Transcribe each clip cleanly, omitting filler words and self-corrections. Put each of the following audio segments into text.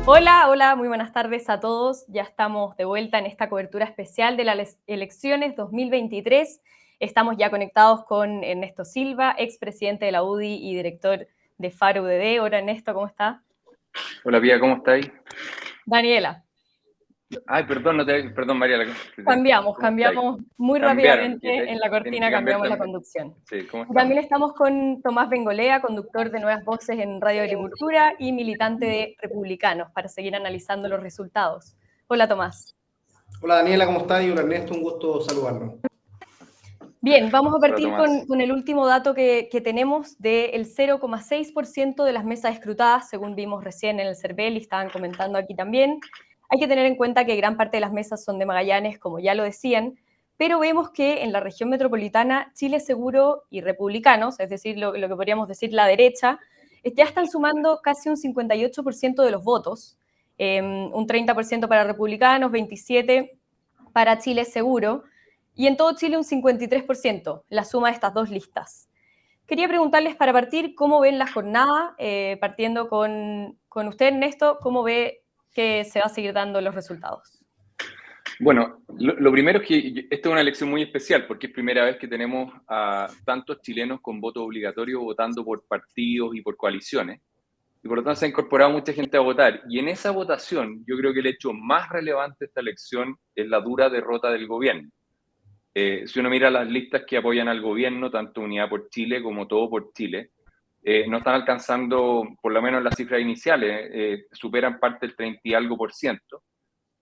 Hola, hola, muy buenas tardes a todos. Ya estamos de vuelta en esta cobertura especial de las elecciones 2023. Estamos ya conectados con Ernesto Silva, expresidente de la UDI y director de Faro UDD. Hola Ernesto, ¿cómo está? Hola Pía, ¿cómo estáis? Daniela. Ay, perdón, perdón María. ¿Cómo estáis? Cambiamos muy Cambiaron, rápidamente en la tienen cortina, que cambiar cambiamos la también. conducción. Sí, ¿cómo Y estamos? también estamos con Tomás Bengolea, conductor de Nuevas Voces en Radio Agricultura y militante de Republicanos, para seguir analizando los resultados. Hola Tomás. Hola Daniela, ¿cómo estás? Y hola Ernesto, un gusto saludarlo. Bien, vamos a Hola partir Tomás. con el último dato que tenemos del 0,6% de las mesas escrutadas, según vimos recién en el CERVEL y estaban comentando aquí también. Hay que tener en cuenta que gran parte de las mesas son de Magallanes, como ya lo decían, pero vemos que en la región metropolitana Chile Seguro y Republicanos, es decir, lo que podríamos decir la derecha, ya están sumando casi un 58% de los votos, un 30% para Republicanos, 27% para Chile Seguro, y en todo Chile un 53%, la suma de estas dos listas. Quería preguntarles para partir cómo ven la jornada, partiendo con usted, Ernesto, cómo ve que se va a seguir dando los resultados. Bueno, lo primero es que esta es una elección muy especial porque es primera vez que tenemos a tantos chilenos con voto obligatorio votando por partidos y por coaliciones. Y por lo tanto se ha incorporado mucha gente a votar. Y en esa votación yo creo que el hecho más relevante de esta elección es la dura derrota del gobierno. Si uno mira las listas que apoyan al gobierno, tanto Unidad por Chile como Todo por Chile, no están alcanzando, por lo menos las cifras iniciales, superan parte del 30 y algo por ciento.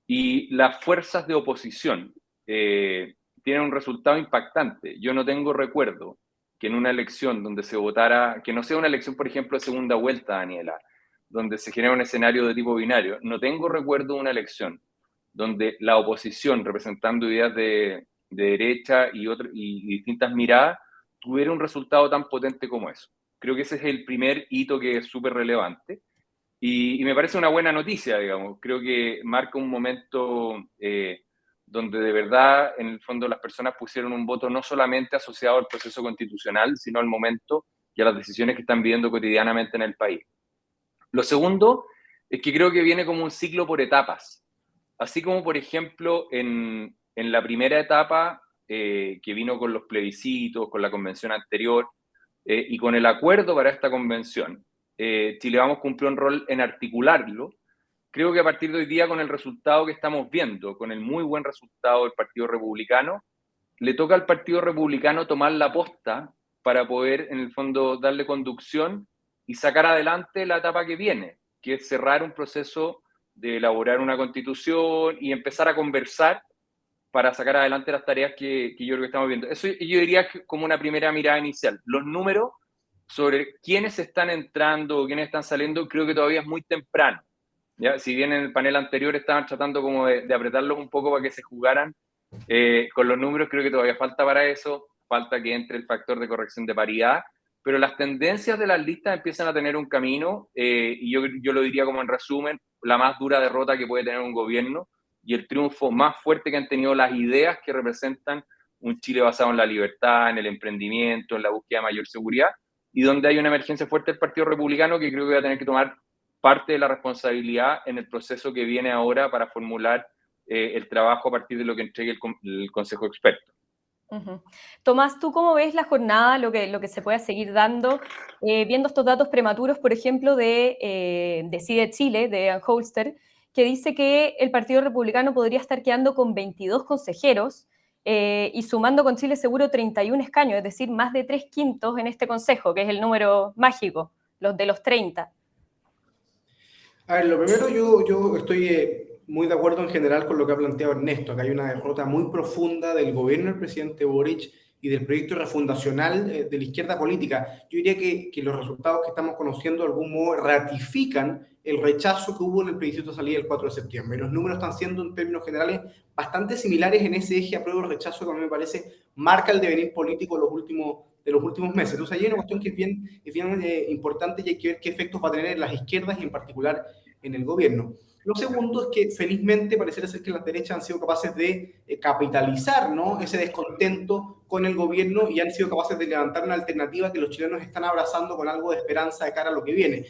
Y las fuerzas de oposición tienen un resultado impactante. Yo no tengo recuerdo que en una elección donde se votara, que no sea una elección, por ejemplo, de segunda vuelta, Daniela, donde se genera un escenario de tipo binario, no tengo recuerdo de una elección donde la oposición, representando ideas de derecha y distintas miradas, tuviera un resultado tan potente como eso. Creo que ese es el primer hito que es súper relevante. Y me parece una buena noticia, digamos. Creo que marca un momento donde de verdad, en el fondo, las personas pusieron un voto no solamente asociado al proceso constitucional, sino al momento y a las decisiones que están viviendo cotidianamente en el país. Lo segundo es que creo que viene como un ciclo por etapas. Así como, por ejemplo, en la primera etapa, que vino con los plebiscitos, con la convención anterior, y con el acuerdo para esta convención, Chile Vamos cumplió un rol en articularlo. Creo que a partir de hoy día, con el resultado que estamos viendo, con el muy buen resultado del Partido Republicano, le toca al Partido Republicano tomar la posta para poder, en el fondo, darle conducción y sacar adelante la etapa que viene, que es cerrar un proceso de elaborar una constitución y empezar a conversar para sacar adelante las tareas que yo creo que estamos viendo. Eso yo diría que como una primera mirada inicial. Los números sobre quiénes están entrando o quiénes están saliendo, creo que todavía es muy temprano. ¿Ya? Si bien en el panel anterior estaban tratando como de apretarlos un poco para que se jugaran, con los números creo que todavía falta para eso, falta que entre el factor de corrección de paridad, pero las tendencias de las listas empiezan a tener un camino, y yo lo diría como en resumen, la más dura derrota que puede tener un gobierno y el triunfo más fuerte que han tenido las ideas que representan un Chile basado en la libertad, en el emprendimiento, en la búsqueda de mayor seguridad, y donde hay una emergencia fuerte del Partido Republicano que creo que va a tener que tomar parte de la responsabilidad en el proceso que viene ahora para formular el trabajo a partir de lo que entregue el Consejo Experto. Uh-huh. Tomás, ¿tú cómo ves la jornada, lo que se pueda seguir dando, viendo estos datos prematuros, por ejemplo, de Decide Chile, de Ann Holster, que dice que el Partido Republicano podría estar quedando con 22 consejeros y sumando con Chile Seguro 31 escaños, es decir, más de 3/5 en este consejo, que es el número mágico, los de los 30? A ver, lo primero, yo estoy muy de acuerdo en general con lo que ha planteado Ernesto, que hay una derrota muy profunda del gobierno del presidente Boric y del proyecto refundacional de la izquierda política. Yo diría que los resultados que estamos conociendo de algún modo ratifican el rechazo que hubo en el plebiscito de salida el 4 de septiembre. Los números están siendo, en términos generales, bastante similares en ese eje apruebo-rechazo que a mí me parece marca el devenir político de los últimos meses. Entonces, hay una cuestión que es bien importante y hay que ver qué efectos va a tener en las izquierdas y en particular en el gobierno. Lo segundo es que felizmente pareciera ser que las derechas han sido capaces de capitalizar, ¿no?, ese descontento con el gobierno y han sido capaces de levantar una alternativa que los chilenos están abrazando con algo de esperanza de cara a lo que viene.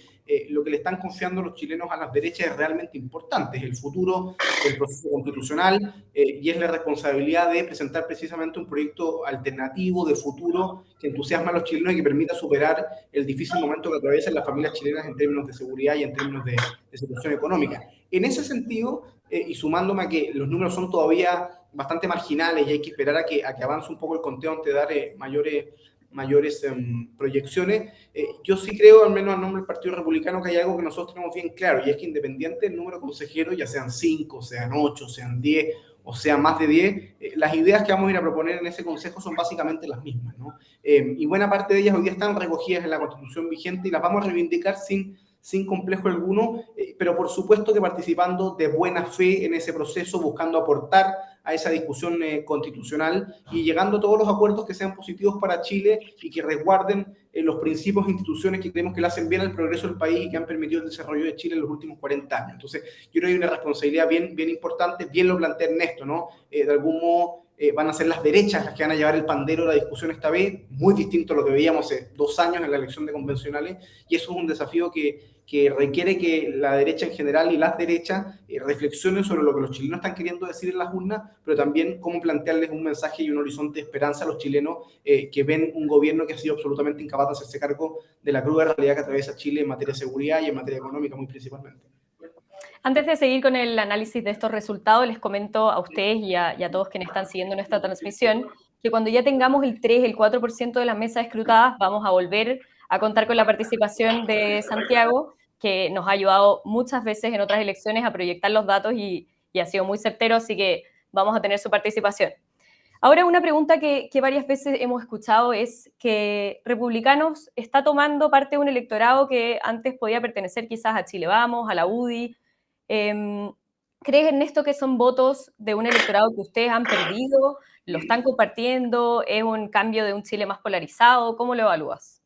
Lo que le están confiando los chilenos a las derechas es realmente importante, es el futuro del proceso constitucional y es la responsabilidad de presentar precisamente un proyecto alternativo de futuro que entusiasma a los chilenos y que permita superar el difícil momento que atraviesan las familias chilenas en términos de seguridad y en términos de situación económica. En ese sentido, y sumándome a que los números son todavía bastante marginales y hay que esperar a que avance un poco el conteo antes de dar mayores proyecciones, yo sí creo, al menos a nombre del Partido Republicano, que hay algo que nosotros tenemos bien claro, y es que independiente del número de consejeros, ya sean 5, sean 8, sean 10, o sea más de 10, las ideas que vamos a ir a proponer en ese consejo son básicamente las mismas, ¿no? Y buena parte de ellas hoy día están recogidas en la Constitución vigente y las vamos a reivindicar sin complejo alguno, pero por supuesto que participando de buena fe en ese proceso, buscando aportar a esa discusión constitucional y llegando a todos los acuerdos que sean positivos para Chile y que resguarden los principios e instituciones que creemos que le hacen bien al progreso del país y que han permitido el desarrollo de Chile en los últimos 40 años. Entonces, yo creo que hay una responsabilidad bien importante, bien lo plantea Ernesto, ¿no? De algún modo van a ser las derechas las que van a llevar el pandero de la discusión esta vez, muy distinto a lo que veíamos hace 2 años en la elección de convencionales, y eso es un desafío que requiere que la derecha en general y las derechas reflexionen sobre lo que los chilenos están queriendo decir en las urnas, pero también cómo plantearles un mensaje y un horizonte de esperanza a los chilenos que ven un gobierno que ha sido absolutamente incapaz de hacerse cargo de la cruda realidad que atraviesa Chile en materia de seguridad y en materia económica muy principalmente. Antes de seguir con el análisis de estos resultados, les comento a ustedes y a todos quienes están siguiendo nuestra transmisión que cuando ya tengamos el 3, el 4% de las mesas escrutadas, vamos a volver a contar con la participación de Santiago, que nos ha ayudado muchas veces en otras elecciones a proyectar los datos y ha sido muy certero, así que vamos a tener su participación. Ahora, una pregunta que varias veces hemos escuchado es que Republicanos está tomando parte de un electorado que antes podía pertenecer quizás a Chile Vamos, a la UDI. ¿Crees, Ernesto, que son votos de un electorado que ustedes han perdido? ¿Lo están compartiendo? ¿Es un cambio de un Chile más polarizado? ¿Cómo lo evalúas?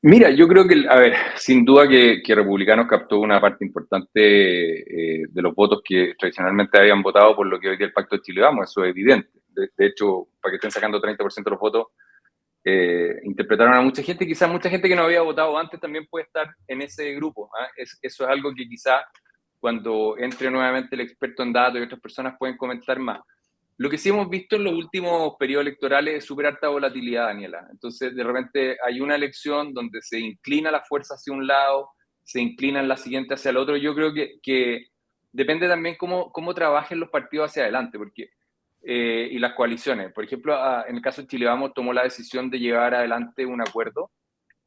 Mira, yo creo que, a ver, sin duda que Republicanos captó una parte importante de los votos que tradicionalmente habían votado por lo que hoy día el Pacto de Chile Vamos, eso es evidente. De hecho, para que estén sacando 30% de los votos, interpretaron a mucha gente, quizás mucha gente que no había votado antes también puede estar en ese grupo. Eso es algo que quizás cuando entre nuevamente el experto en datos y otras personas pueden comentar más. Lo que sí hemos visto en los últimos periodos electorales es súper alta volatilidad, Daniela. Entonces, de repente hay una elección donde se inclina la fuerza hacia un lado, se inclina en la siguiente hacia el otro. Yo creo que depende también cómo trabajen los partidos hacia adelante, porque y las coaliciones. Por ejemplo, en el caso de Chile Vamos tomó la decisión de llevar adelante un acuerdo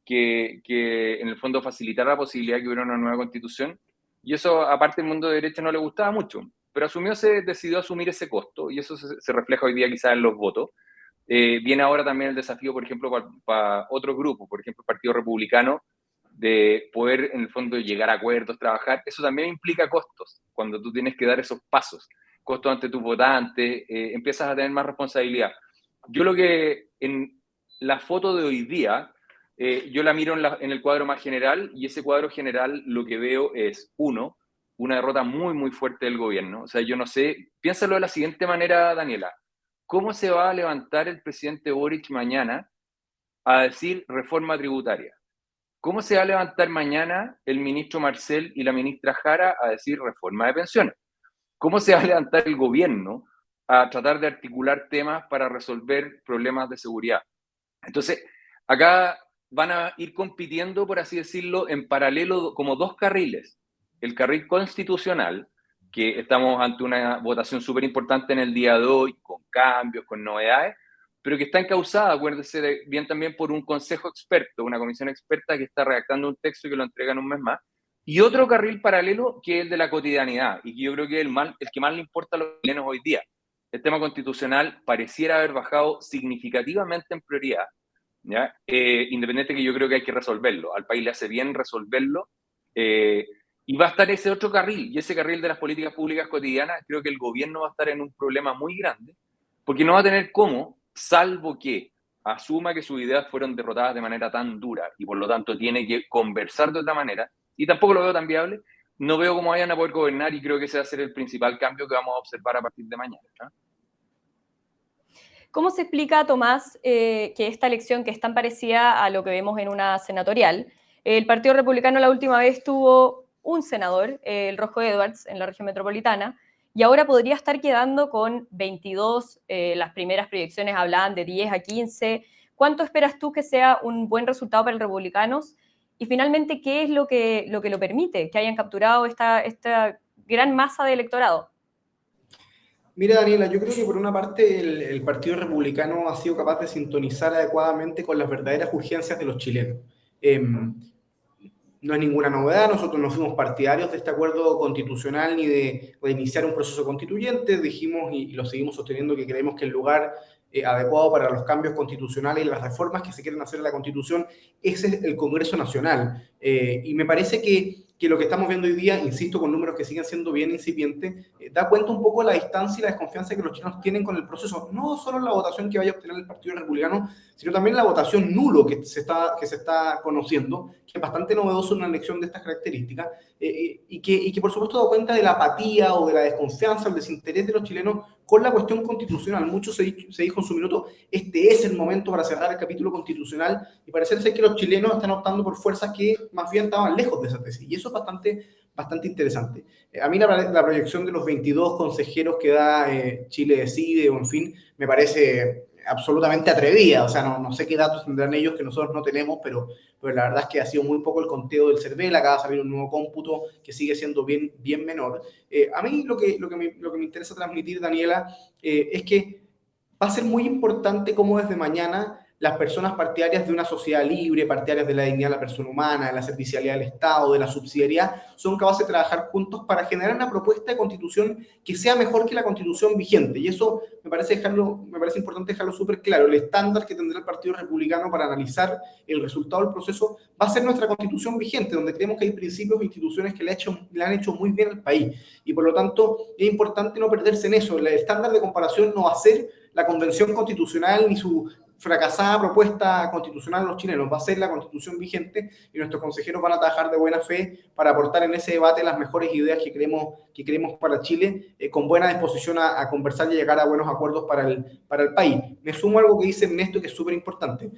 que en el fondo facilitara la posibilidad de que hubiera una nueva constitución, y eso aparte el mundo de derecha no le gustaba mucho, pero decidió asumir ese costo, y eso se refleja hoy día quizás en los votos. Viene ahora también el desafío, por ejemplo, para otros grupos, por ejemplo, el Partido Republicano, de poder en el fondo llegar a acuerdos, trabajar. Eso también implica costos, cuando tú tienes que dar esos pasos, costos ante tus votantes, empiezas a tener más responsabilidad. Yo lo que en la foto de hoy día, yo la miro en el cuadro más general, y ese cuadro general lo que veo es, una derrota muy fuerte del gobierno. O sea, yo no sé, piénsalo de la siguiente manera, Daniela. ¿Cómo se va a levantar el presidente Boric mañana a decir reforma tributaria? ¿Cómo se va a levantar mañana el ministro Marcel y la ministra Jara a decir reforma de pensiones? ¿Cómo se va a levantar el gobierno a tratar de articular temas para resolver problemas de seguridad? Entonces, acá van a ir compitiendo, por así decirlo, en paralelo como 2 carriles. El carril constitucional, que estamos ante una votación súper importante en el día de hoy, con cambios, con novedades, pero que está encauzada, acuérdese bien también, por un consejo experto, una comisión experta que está redactando un texto y que lo entrega en un mes más. Y otro carril paralelo que es el de la cotidianidad, y que yo creo que es el que más le importa a los chilenos hoy día. El tema constitucional pareciera haber bajado significativamente en prioridad, ¿ya? Independiente que yo creo que hay que resolverlo. Al país le hace bien resolverlo. Y va a estar ese otro carril, y ese carril de las políticas públicas cotidianas, creo que el gobierno va a estar en un problema muy grande, porque no va a tener cómo, salvo que asuma que sus ideas fueron derrotadas de manera tan dura, y por lo tanto tiene que conversar de otra manera, y tampoco lo veo tan viable, no veo cómo vayan a poder gobernar y creo que ese va a ser el principal cambio que vamos a observar a partir de mañana, ¿no? ¿Cómo se explica, Tomás, que esta elección, que es tan parecida a lo que vemos en una senatorial, el Partido Republicano la última vez tuvo un senador, el Rojo Edwards, en la región metropolitana, y ahora podría estar quedando con 22, las primeras proyecciones hablaban de 10 a 15. ¿Cuánto esperas tú que sea un buen resultado para los republicanos? Y finalmente, ¿qué es lo que lo permite que hayan capturado esta gran masa de electorado? Mira, Daniela, yo creo que por una parte el Partido Republicano ha sido capaz de sintonizar adecuadamente con las verdaderas urgencias de los chilenos. No es ninguna novedad, nosotros no fuimos partidarios de este acuerdo constitucional ni de reiniciar un proceso constituyente, dijimos y lo seguimos sosteniendo que creemos que el lugar adecuado para los cambios constitucionales y las reformas que se quieren hacer en la Constitución ese es el Congreso Nacional. Y me parece que lo que estamos viendo hoy día, insisto, con números que siguen siendo bien incipientes, da cuenta un poco de la distancia y la desconfianza que los chilenos tienen con el proceso, no solo en la votación que vaya a obtener el Partido Republicano, sino también la votación nulo que se está conociendo, que es bastante novedoso en una elección de estas características, y que por supuesto da cuenta de la apatía o de la desconfianza, el desinterés de los chilenos con la cuestión constitucional. Mucho se dijo en su minuto, este es el momento para cerrar el capítulo constitucional, y parece ser que los chilenos están optando por fuerzas que más bien estaban lejos de esa tesis, y eso es bastante interesante. A mí la proyección de los 22 consejeros que da Chile Decide, o en fin, me parece absolutamente atrevida. O sea, no sé qué datos tendrán ellos que nosotros no tenemos, pero la verdad es que ha sido muy poco el conteo del CERVEL, acaba de salir un nuevo cómputo que sigue siendo bien menor. A mí lo que me interesa transmitir, Daniela, es que va a ser muy importante cómo desde mañana las personas partidarias de una sociedad libre, partidarias de la dignidad de la persona humana, de la servicialidad del Estado, de la subsidiariedad, son capaces de trabajar juntos para generar una propuesta de constitución que sea mejor que la constitución vigente. Y eso me parece importante dejarlo súper claro. El estándar que tendrá el Partido Republicano para analizar el resultado del proceso va a ser nuestra constitución vigente, donde creemos que hay principios e instituciones que le han hecho muy bien al país. Y por lo tanto, es importante no perderse en eso. El estándar de comparación no va a ser la convención constitucional ni su fracasada propuesta constitucional a los chilenos, va a ser la constitución vigente, y nuestros consejeros van a trabajar de buena fe para aportar en ese debate las mejores ideas que queremos para Chile, con buena disposición a conversar y a llegar a buenos acuerdos para el país. Me sumo a algo que dice Ernesto, que es súper importante.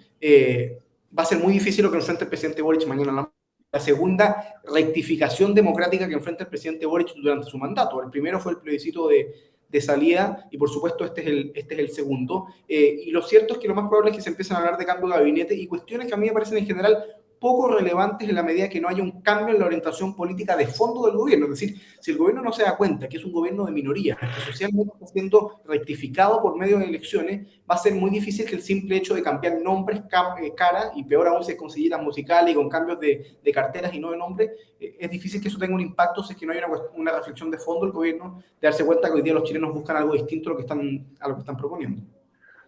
Va a ser muy difícil lo que enfrenta el presidente Boric mañana, la segunda rectificación democrática que enfrenta el presidente Boric durante su mandato. El primero fue el plebiscito de salida, y por supuesto este es el segundo. Y lo cierto es que lo más probable es que se empiecen a hablar de cambio de gabinete y cuestiones que a mí me parecen en general poco relevantes en la medida que no haya un cambio en la orientación política de fondo del gobierno. Es decir, si el gobierno no se da cuenta que es un gobierno de minoría, que socialmente está siendo rectificado por medio de elecciones, va a ser muy difícil que el simple hecho de cambiar nombres, cara, y peor aún si es con silleras musicales y con cambios de carteras y no de nombre, es difícil que eso tenga un impacto si es que no hay una reflexión de fondo del gobierno, de darse cuenta que hoy día los chilenos buscan algo distinto a lo que están proponiendo.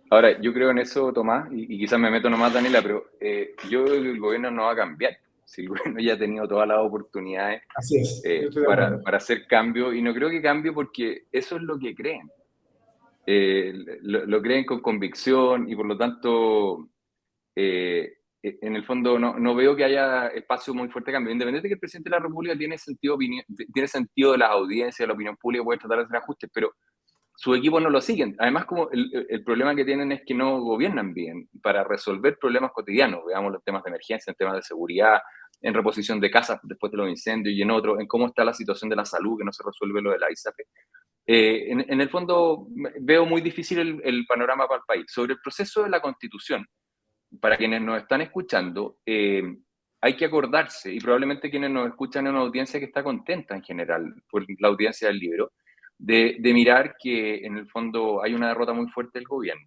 Ahora, yo creo en eso, Tomás, y quizás me meto nomás, Daniela, pero el gobierno no va a cambiar. Si el gobierno ya ha tenido todas las oportunidades Así es, para hacer cambio, y no creo que cambie porque eso es lo que creen. Lo creen con convicción, y por lo tanto, en el fondo no veo que haya espacio muy fuerte de cambio. Independiente de que el presidente de la República tiene sentido de las audiencias, de la opinión pública, puede tratar de hacer ajustes, pero su equipo no lo siguen. Además, como el problema que tienen es que no gobiernan bien para resolver problemas cotidianos. Veamos los temas de emergencia, en temas de seguridad, en reposición de casas después de los incendios, y en otros, en cómo está la situación de la salud, que no se resuelve lo de la ISAPRE. En el fondo, veo muy difícil el panorama para el país. Sobre el proceso de la Constitución, para quienes nos están escuchando, hay que acordarse, y probablemente quienes nos escuchan en una audiencia que está contenta en general por la audiencia del libro, de mirar que en el fondo hay una derrota muy fuerte del gobierno.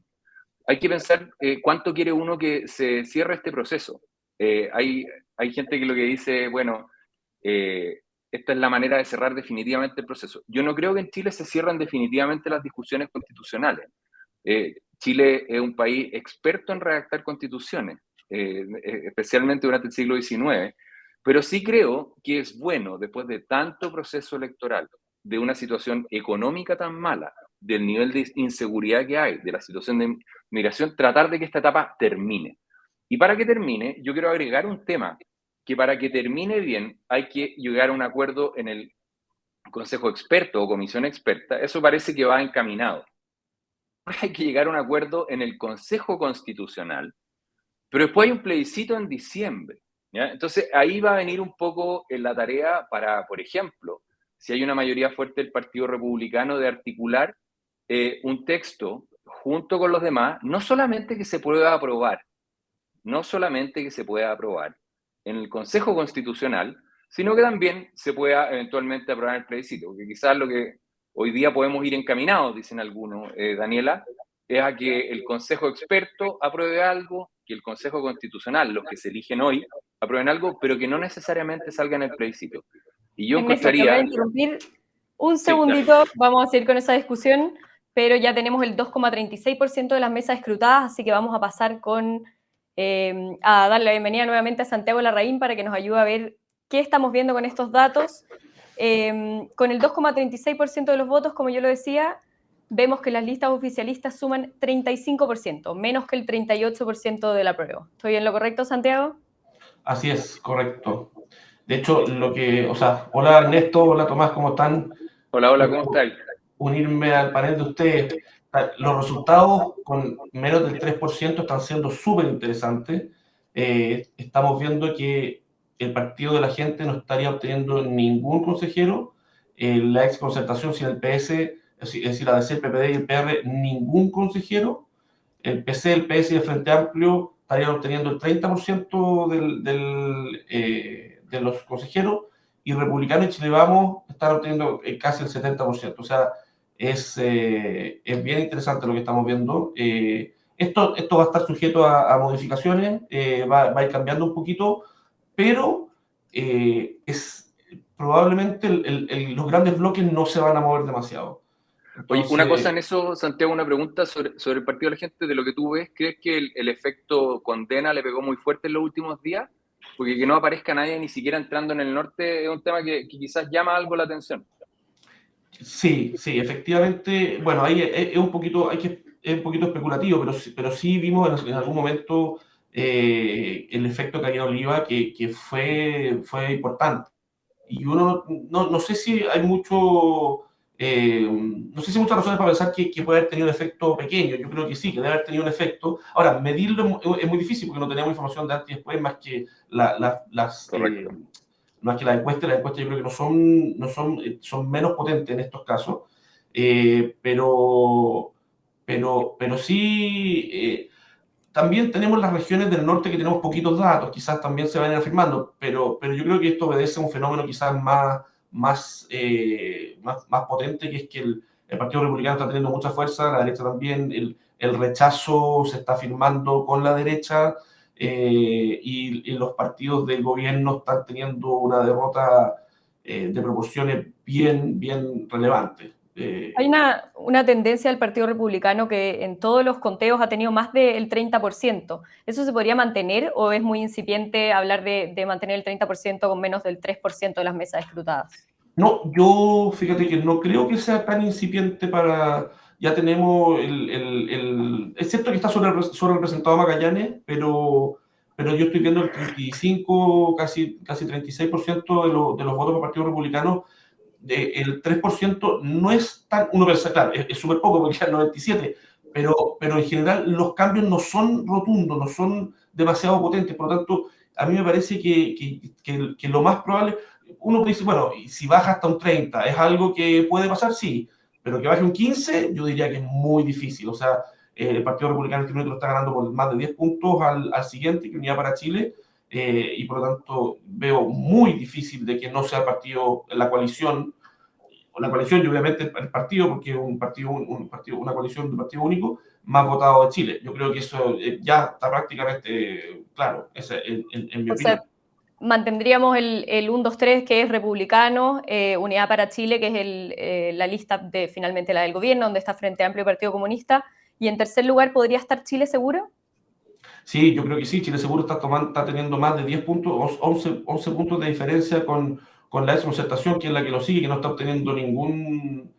Hay que pensar cuánto quiere uno que se cierre este proceso. Hay gente que lo que dice, bueno, esta es la manera de cerrar definitivamente el proceso. Yo no creo que en Chile se cierran definitivamente las discusiones constitucionales. Chile es un país experto en redactar constituciones, especialmente durante el siglo XIX, pero sí creo que es bueno, después de tanto proceso electoral, de una situación económica tan mala, del nivel de inseguridad que hay, de la situación de migración, tratar de que esta etapa termine. Y para que termine, yo quiero agregar un tema que para que termine bien hay que llegar a un acuerdo en el Consejo Experto o Comisión Experta. Eso parece que va encaminado. Hay que llegar a un acuerdo en el Consejo Constitucional, pero después hay un plebiscito en diciembre, ¿ya? Entonces ahí va a venir un poco en la tarea para, por ejemplo, si hay una mayoría fuerte del Partido Republicano, de articular un texto junto con los demás, no solamente que se pueda aprobar, en el Consejo Constitucional, sino que también se pueda eventualmente aprobar en el plebiscito, porque quizás lo que hoy día podemos ir encaminados, dicen algunos, Daniela, es a que el Consejo Experto apruebe algo, que el Consejo Constitucional, los que se eligen hoy, aprueben algo, pero que no necesariamente salga en el plebiscito. Y yo Ernesto, te voy a encontraría... interrumpir un Sí, dale. segundito, vamos a seguir con esa discusión, pero ya tenemos el 2,36% de las mesas escrutadas, así que vamos a pasar a darle la bienvenida nuevamente a Santiago Larraín para que nos ayude a ver qué estamos viendo con estos datos. Con el 2,36% de los votos, como yo lo decía, vemos que las listas oficialistas suman 35%, menos que el 38% del apruebo. ¿Estoy en lo correcto, Santiago? Así es, correcto. De hecho, hola Ernesto, hola Tomás, ¿cómo están? Hola, hola, ¿cómo estáis? Unirme al panel de ustedes. Los resultados con menos del 3% están siendo súper interesantes. Estamos viendo que el Partido de la Gente no estaría obteniendo ningún consejero, la ex concertación sin el PS, es decir, la DC, el PPD y el PR, ningún consejero. El PC, el PS y el Frente Amplio estarían obteniendo el 30% de los consejeros, y Republicano y Chile Vamos están obteniendo casi el 70%. O sea, es bien interesante lo que estamos viendo. Esto va a estar sujeto a modificaciones, va a ir cambiando un poquito, pero probablemente los grandes bloques no se van a mover demasiado. Oye, Entonces, una cosa en eso, Santiago, una pregunta sobre el Partido de la Gente, de lo que tú ves, ¿crees que el efecto condena le pegó muy fuerte en los últimos días? Porque que no aparezca nadie ni siquiera entrando en el norte es un tema que quizás llama algo la atención. Sí, efectivamente. Bueno, ahí es un poquito, es un poquito especulativo, pero sí vimos en algún momento el efecto caída oliva que fue importante. Y uno no sé si hay mucho, no sé si hay muchas razones para pensar que puede haber tenido un efecto pequeño. Yo creo que sí, que debe haber tenido un efecto. Ahora, medirlo es muy difícil porque no tenemos información de antes y después, más que Correcto. más que las encuestas yo creo que son menos potentes en estos casos, pero sí, también tenemos las regiones del norte que tenemos poquitos datos, quizás también se van afirmando, pero yo creo que esto obedece a un fenómeno quizás más potente, que es que el Partido Republicano está teniendo mucha fuerza, la derecha también, el rechazo se está afirmando con la derecha, y los partidos del gobierno están teniendo una derrota de proporciones bien relevantes. Hay una tendencia del Partido Republicano que en todos los conteos ha tenido más del 30%. ¿Eso se podría mantener o es muy incipiente hablar de mantener el 30% con menos del 3% de las mesas escrutadas? No, yo fíjate que no creo que sea tan incipiente para... Ya tenemos es cierto que está sobre representado Magallanes, pero yo estoy viendo el 35, casi 36% de los votos del Partido Republicano. El 3% no es tan... Uno piensa, claro, es súper poco porque es 97, pero en general los cambios no son rotundos, no son demasiado potentes. Por lo tanto, a mí me parece que lo más probable... Uno dice, bueno, si baja hasta un 30, ¿es algo que puede pasar? Sí, pero que baje un 15, yo diría que es muy difícil. O sea, el Partido Republicano en este momento lo está ganando por más de 10 puntos al siguiente, que Unidad para Chile, y por lo tanto veo muy difícil de que no sea el partido, la coalición y obviamente el partido, porque es una coalición de un partido único, más votado de Chile. Yo creo que eso ya está prácticamente claro, esa en mi opinión. Sea, mantendríamos el 1, 2, 3, que es republicano, Unidad para Chile, que es la lista finalmente la del gobierno, donde está Frente Amplio y Partido Comunista, y en tercer lugar, ¿podría estar Chile Seguro? Sí, yo creo que sí. Chile Seguro está teniendo más de 10 puntos, 11 puntos de diferencia con la desconcertación, que es la que lo sigue, que no está obteniendo ningún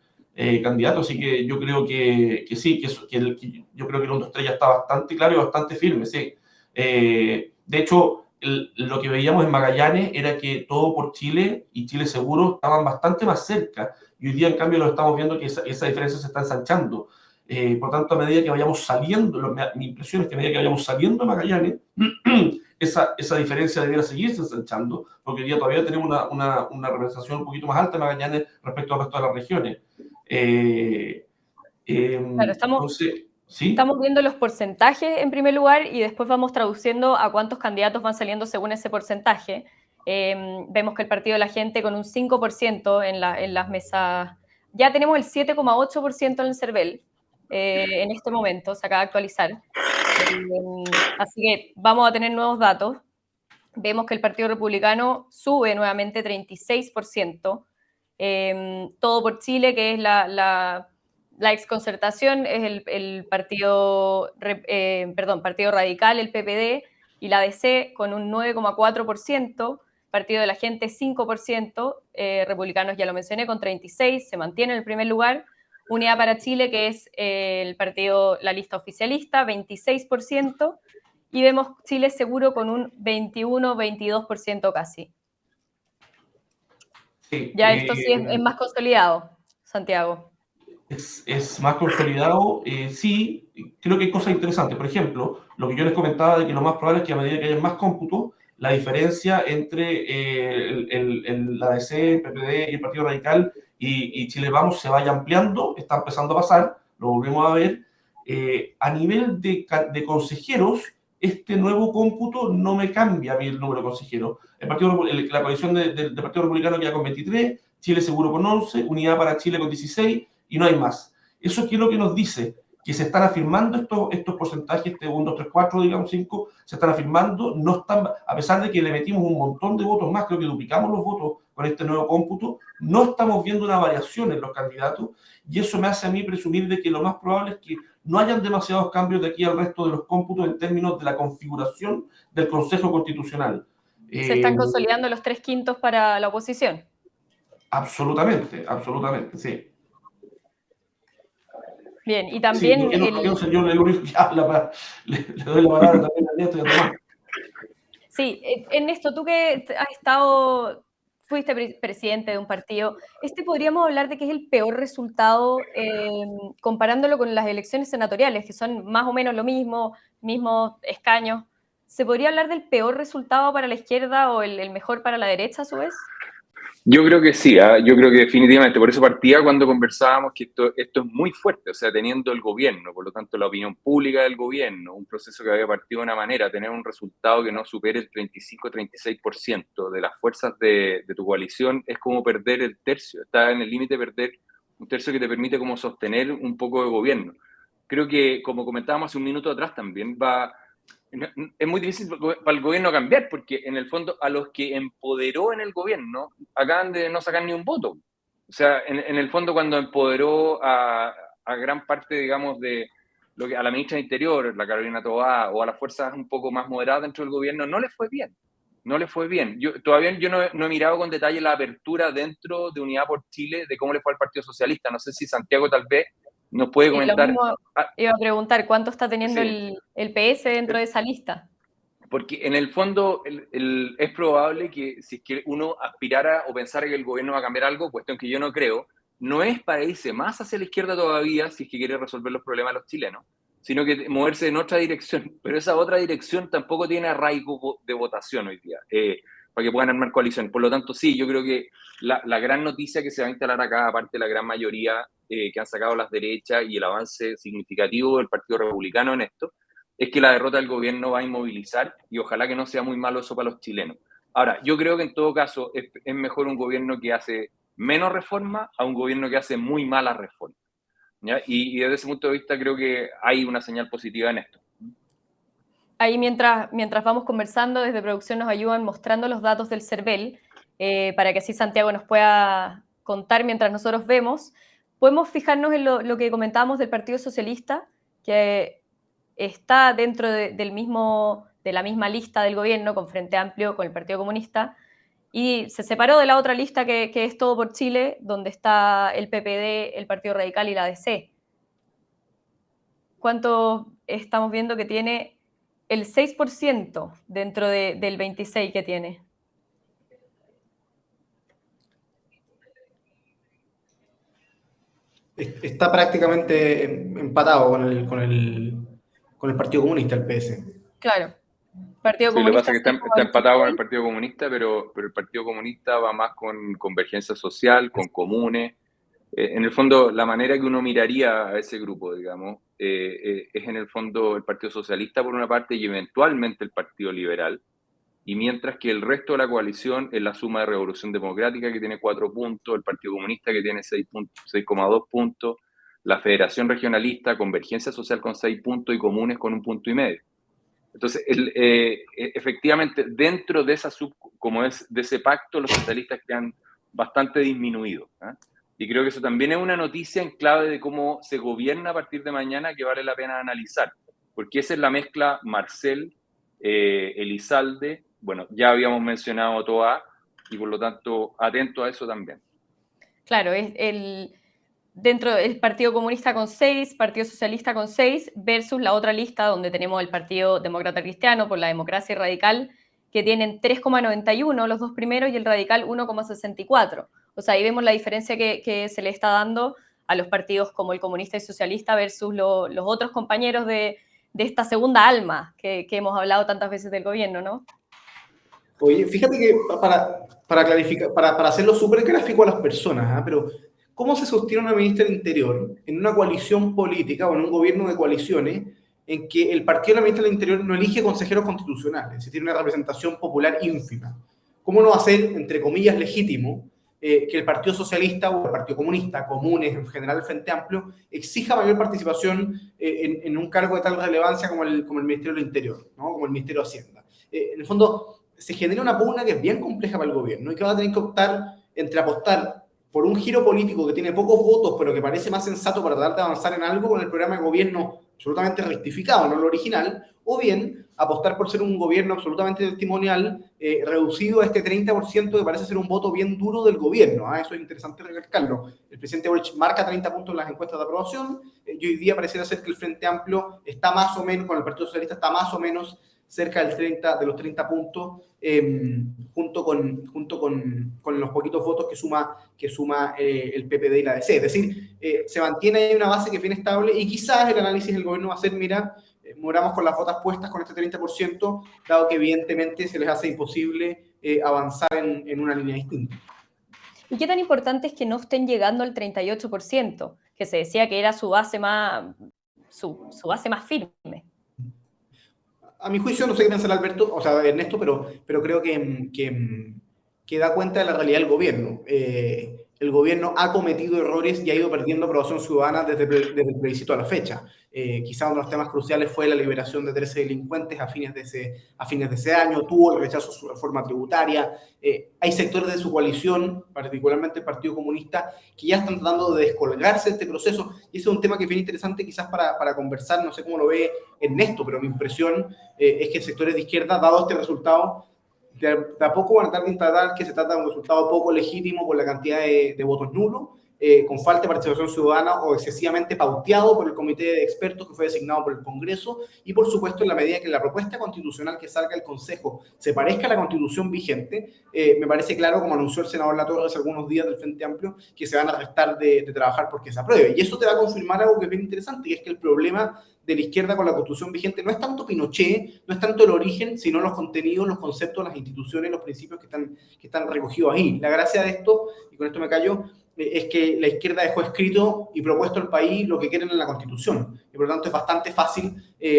candidato. Así que yo creo que sí, yo creo que el 1, 2, 3 ya está bastante claro y bastante firme, sí. De hecho, lo que veíamos en Magallanes era que Todo por Chile y Chile Seguro estaban bastante más cerca, y hoy día en cambio lo estamos viendo que esa diferencia se está ensanchando. Por tanto, a medida que vayamos saliendo, mi impresión es que a medida que vayamos saliendo de Magallanes, esa diferencia debería seguirse ensanchando, porque hoy día todavía tenemos una representación un poquito más alta de Magallanes respecto al resto de las regiones. Claro, Entonces, ¿sí? estamos viendo los porcentajes en primer lugar y después vamos traduciendo a cuántos candidatos van saliendo según ese porcentaje. Vemos que el Partido de la Gente con un 5% en las mesas, ya tenemos el 7,8% en el CERVEL en este momento, se acaba de actualizar. Así que vamos a tener nuevos datos. Vemos que el Partido Republicano sube nuevamente 36%. Todo por Chile, que es la exconcertación, es el partido, Partido Radical, el PPD, y la DC con un 9,4%, Partido de la Gente 5%, Republicanos ya lo mencioné con 36%, se mantiene en el primer lugar. Unidad para Chile, que es el partido, la lista oficialista, 26%, y vemos Chile Seguro con un 21-22% casi. Sí, Ya esto sí es más consolidado, Santiago. es más consolidado, sí, creo que hay cosas interesantes. Por ejemplo, lo que yo les comentaba de que lo más probable es que a medida que haya más cómputo, la diferencia entre la DC, el PPD y el Partido Radical y Chile Vamos se vaya ampliando, está empezando a pasar, lo volvemos a ver. A nivel de consejeros, este nuevo cómputo no me cambia a mí el número de consejeros. La coalición del Partido Republicano queda con 23, Chile Seguro con 11, Unidad para Chile con 16, y no hay más. ¿Eso qué es lo que nos dice? Que se están afirmando estos porcentajes, 1, 2, 3, 4, digamos 5, se están afirmando, no están, a pesar de que le metimos un montón de votos más, creo que duplicamos los votos con este nuevo cómputo, no estamos viendo una variación en los candidatos, y eso me hace a mí presumir de que lo más probable es que no hayan demasiados cambios de aquí al resto de los cómputos en términos de la configuración del Consejo Constitucional. Se están consolidando los 3/5 para la oposición. Absolutamente, absolutamente, sí. Bien, y también... Sí, yo el único que habla, le doy la palabra también a Néstor y a Tomás. Sí, Ernesto, tú que fuiste presidente de un partido, podríamos hablar de que es el peor resultado comparándolo con las elecciones senatoriales, que son más o menos lo mismo, mismos escaños. ¿Se podría hablar del peor resultado para la izquierda o el mejor para la derecha a su vez? Yo creo que sí, yo creo que definitivamente, por eso partía cuando conversábamos que esto es muy fuerte, o sea, teniendo el gobierno, por lo tanto la opinión pública del gobierno, un proceso que había partido de una manera, tener un resultado que no supere el 35-36% de las fuerzas de tu coalición es como perder el tercio, está en el límite de perder un tercio que te permite como sostener un poco de gobierno. Creo que, como comentábamos hace un minuto atrás también, es muy difícil para el gobierno cambiar, porque en el fondo a los que empoderó en el gobierno acaban de no sacar ni un voto. O sea, en el fondo cuando empoderó a gran parte, digamos, a la ministra de Interior, la Carolina Toá, o a las fuerzas un poco más moderadas dentro del gobierno, no les fue bien. No les fue bien. Todavía no he mirado con detalle la apertura dentro de Unidad por Chile de cómo le fue al Partido Socialista. No sé si Santiago tal vez nos puede comentar. Lo mismo iba a preguntar, ¿cuánto está teniendo Sí. el PS dentro de esa lista? Porque en el fondo es probable que si es que uno aspirara o pensara que el gobierno va a cambiar algo, cuestión que yo no creo, no es para irse más hacia la izquierda todavía si es que quiere resolver los problemas de los chilenos, sino que moverse en otra dirección. Pero esa otra dirección tampoco tiene arraigo de votación hoy día, para que puedan armar coalición. Por lo tanto, sí, yo creo que la gran noticia que se va a instalar acá, aparte de la gran mayoría que han sacado las derechas y el avance significativo del Partido Republicano en esto, es que la derrota del gobierno va a inmovilizar y ojalá que no sea muy malo eso para los chilenos. Ahora, yo creo que en todo caso es mejor un gobierno que hace menos reforma a un gobierno que hace muy malas reformas. ¿Ya? Y desde ese punto de vista creo que hay una señal positiva en esto. Ahí mientras vamos conversando, desde producción nos ayudan mostrando los datos del CERVEL, para que así Santiago nos pueda contar mientras nosotros vemos. Podemos fijarnos en lo que comentábamos del Partido Socialista, que está dentro de la misma lista del gobierno, con Frente Amplio, con el Partido Comunista, y se separó de la otra lista que es Todo por Chile, donde está el PPD, el Partido Radical y la DC. ¿Cuánto estamos viendo que tiene el 6% dentro del 26% que tiene. Está prácticamente empatado con el Partido Comunista, el PS. Claro. Partido Sí, lo que Comunista pasa es que está empatado con el Partido Comunista, pero el Partido Comunista va más con convergencia social, con comunes. En el fondo, la manera que uno miraría a ese grupo, digamos, es en el fondo el Partido Socialista por una parte y eventualmente el Partido Liberal, y mientras que el resto de la coalición es la suma de Revolución Democrática, que tiene 4 puntos, el Partido Comunista, que tiene 6,2 puntos, la Federación Regionalista, Convergencia Social con 6 puntos y Comunes con 1,5 puntos. Entonces, efectivamente, dentro de esa como es de ese pacto, los socialistas quedan bastante disminuidos, ¿eh? Y creo que eso también es una noticia en clave de cómo se gobierna a partir de mañana que vale la pena analizar, porque esa es la mezcla Marcel, Elizalde, bueno, ya habíamos mencionado Toa, y por lo tanto, atento a eso también. Claro, es dentro del Partido Comunista con 6, Partido Socialista con 6, versus la otra lista donde tenemos el Partido Demócrata Cristiano por la Democracia y Radical, que tienen 3,91 los dos primeros y el Radical 1,64. O sea, ahí vemos la diferencia que se le está dando a los partidos como el Comunista y Socialista versus los otros compañeros de esta segunda alma que hemos hablado tantas veces del gobierno, ¿no? Oye, fíjate que para clarificar, para hacerlo súper gráfico a las personas, ¿eh? Pero ¿cómo se sostiene una ministra del Interior en una coalición política o en un gobierno de coaliciones en que el partido de la ministra del Interior no elige consejeros constitucionales, es decir, tiene una representación popular ínfima? ¿Cómo no va a ser, entre comillas, legítimo que el Partido Socialista o el Partido Comunista, comunes, en general el Frente Amplio, exija mayor participación en un cargo de tal relevancia como el Ministerio del Interior, ¿no? Como el Ministerio de Hacienda? En el fondo, se genera una pugna que es bien compleja para el gobierno y que va a tener que optar entre apostar por un giro político que tiene pocos votos, pero que parece más sensato para tratar de avanzar en algo con el programa de gobierno absolutamente rectificado, no lo original, o bien apostar por ser un gobierno absolutamente testimonial, reducido a este 30% que parece ser un voto bien duro del gobierno. Eso es interesante recalcarlo. El presidente Boric marca 30 puntos en las encuestas de aprobación, y hoy día pareciera ser que el Frente Amplio está más o menos, con el Partido Socialista está más o menos cerca de los 30 puntos, junto con los poquitos votos que suma el PPD y la DC. Es decir, se mantiene ahí una base que es bien estable y quizás el análisis del gobierno va a ser, mira, moramos con las botas puestas con este 30%, dado que evidentemente se les hace imposible avanzar en una línea distinta. ¿Y qué tan importante es que no estén llegando al 38%, que se decía que era su base más firme? A mi juicio, no sé qué pensar Alberto, o sea, Ernesto, pero creo que da cuenta de la realidad del gobierno. El gobierno ha cometido errores y ha ido perdiendo aprobación ciudadana desde el plebiscito a la fecha. Quizá uno de los temas cruciales fue la liberación de 13 delincuentes a fines de ese año, tuvo el rechazo a su reforma tributaria. Hay sectores de su coalición, particularmente el Partido Comunista, que ya están tratando de descolgarse de este proceso, y ese es un tema que es bien interesante quizás para conversar. No sé cómo lo ve Ernesto, pero mi impresión es que sectores de izquierda, dado este resultado, de a poco van a tratar de instalar que se trata de un resultado poco legítimo por la cantidad de votos nulos, con falta de participación ciudadana o excesivamente pauteado por el comité de expertos que fue designado por el Congreso, y por supuesto en la medida que la propuesta constitucional que salga del Consejo se parezca a la Constitución vigente, me parece claro, como anunció el senador Latorre hace algunos días del Frente Amplio, que se van a restar de trabajar porque se apruebe. Y eso te va a confirmar algo que es bien interesante, y es que el problema de la izquierda con la Constitución vigente no es tanto Pinochet, no es tanto el origen, sino los contenidos, los conceptos, las instituciones, los principios que están recogidos ahí. La gracia de esto, y con esto me callo, es que la izquierda dejó escrito y propuesto al país lo que quieren en la Constitución. Y por lo tanto es bastante fácil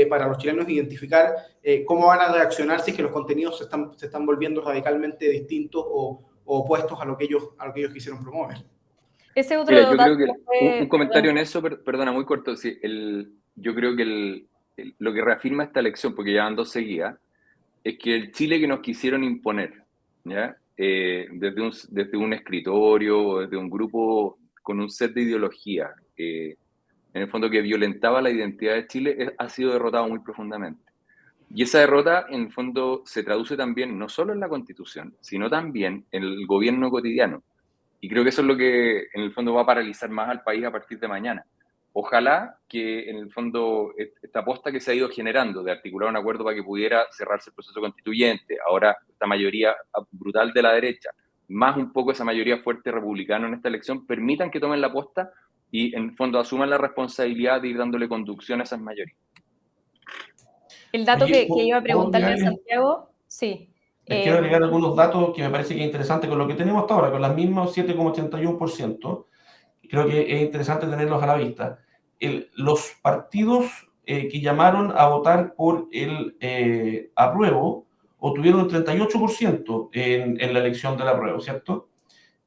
para los chilenos identificar cómo van a reaccionar si es que los contenidos se están volviendo radicalmente distintos o opuestos a lo que ellos quisieron promover. Ese otro Mira, yo creo que fue, un comentario en eso, perdona, muy corto. Sí, yo creo que lo que reafirma esta elección, porque ya van 2 seguidas, es que el Chile que nos quisieron imponer, ¿ya? Desde un escritorio o desde un grupo con un set de ideología, en el fondo que violentaba la identidad de Chile, ha sido derrotado muy profundamente. Y esa derrota, en el fondo, se traduce también no solo en la Constitución, sino también en el gobierno cotidiano. Y creo que eso es lo que, en el fondo, va a paralizar más al país a partir de mañana. Ojalá que en el fondo esta aposta que se ha ido generando de articular un acuerdo para que pudiera cerrarse el proceso constituyente, ahora esta mayoría brutal de la derecha, más un poco esa mayoría fuerte republicana en esta elección, permitan que tomen la aposta y en el fondo asuman la responsabilidad de ir dándole conducción a esas mayorías. El dato Oye, que iba a preguntarle a agregarle- Santiago, sí. les quiero agregar algunos datos que me parece que es interesante con lo que tenemos hasta ahora, con las mismas 7,81%. Creo que es interesante tenerlos a la vista. Los partidos que llamaron a votar por el apruebo obtuvieron un 38% en la elección del apruebo, ¿cierto?